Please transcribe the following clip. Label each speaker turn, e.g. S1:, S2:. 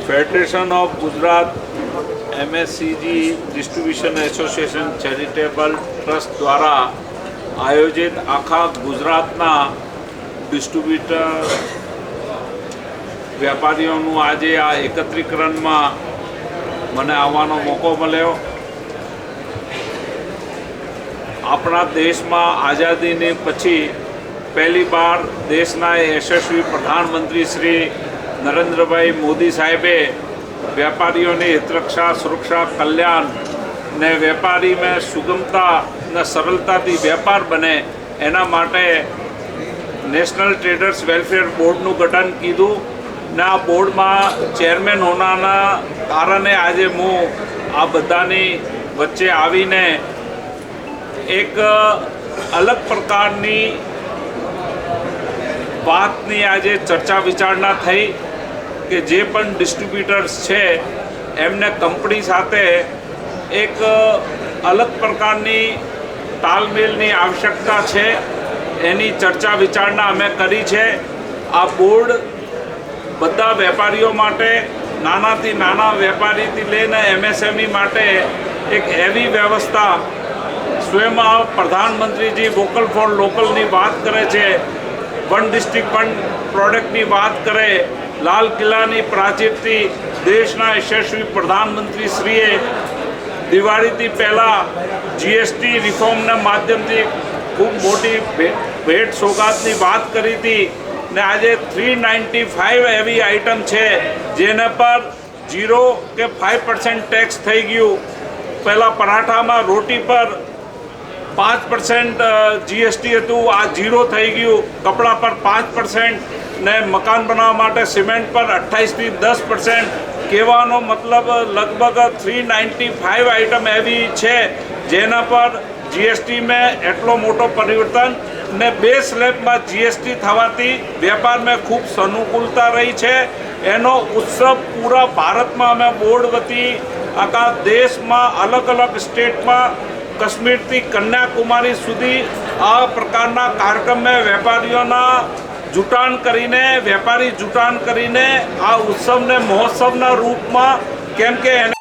S1: Federation of Gujarat MSCG distribution association charitable trust द्वारा आयोजित आखा गुजरातना डिस्ट्रीब्यूटर व्यापारीओनुं आजे आ एकत्रीकरणमां मने आववानो मौको मळ्यो। अपना देश में आज़ादी ने पछी पहली बार देशना यशस्वी प्रधानमंत्री श्री नरेंद्र भाई मोदी साहेबे व्यापारीओं ने हितरक्षा सुरक्षा कल्याण ने व्यापारी में सुगमता ने सरलता थी व्यापार बने एना माटे नेशनल ट्रेडर्स वेलफेर बोर्डनु गठन कीधु ने आ बोर्ड में चेरमेन होना कारणे आज हूँ आ बधानी वच्चे आवीने एक अलग प्रकारनी बातनी आज चर्चा विचारणा थई कि जे पण डिस्ट्रीब्यूटर्स छे एमने कंपनी साथे एक अलग प्रकारनी तालमेलनी आवश्यकता छे एनी चर्चा विचारणा अमे करी छे। आ बोर्ड बधा वेपारीओ माटे नानाथी नाना वेपारीथी लईने एमएसएमई माटे एक एवी व्यवस्था स्वयं प्रधानमंत्री जी वोकल फॉर लोकल की बात करे छे, वन डिस्ट्रिक्ट वन प्रोडक्ट की बात करे, लाल किला की प्राचीर थी देशना यशस्वी प्रधानमंत्री श्रीए दिवाળી थी पहला जीएसटी रिफॉर्म ने माध्यम थी खूब मोटी भेट सौगात की बात करी थी ने आज 395 एवी आइटम है जेने पर 0 के 5% टैक्स थई गयु। पहला पराठा में रोटी पर 5% जीएसटी हतुं आ 0 थई गयु। कपड़ा पर 5% ने मकान बनावा माटे सीमेंट पर 28 થી 10%। कहेवानो मतलब लगभग 395 आइटम एवी है जेना पर जीएसटी में एटलो मोटो परिवर्तन ने 2 स्लेब में जीएसटी थवाथी व्यापार में खूब सनुकूलता रही है। एनो उत्सव पूरा भारत में अमे बोर्ड वती आखा देश में अलग अलग स्टेट में कश्मीर थी कन्याकुमारी सुधी आ प्रकारना कार्यक्रम में वेपारीओना जुटाण करीने वेपारी जुटाण करीने आ उत्सव ने महोत्सवना रूप में केम के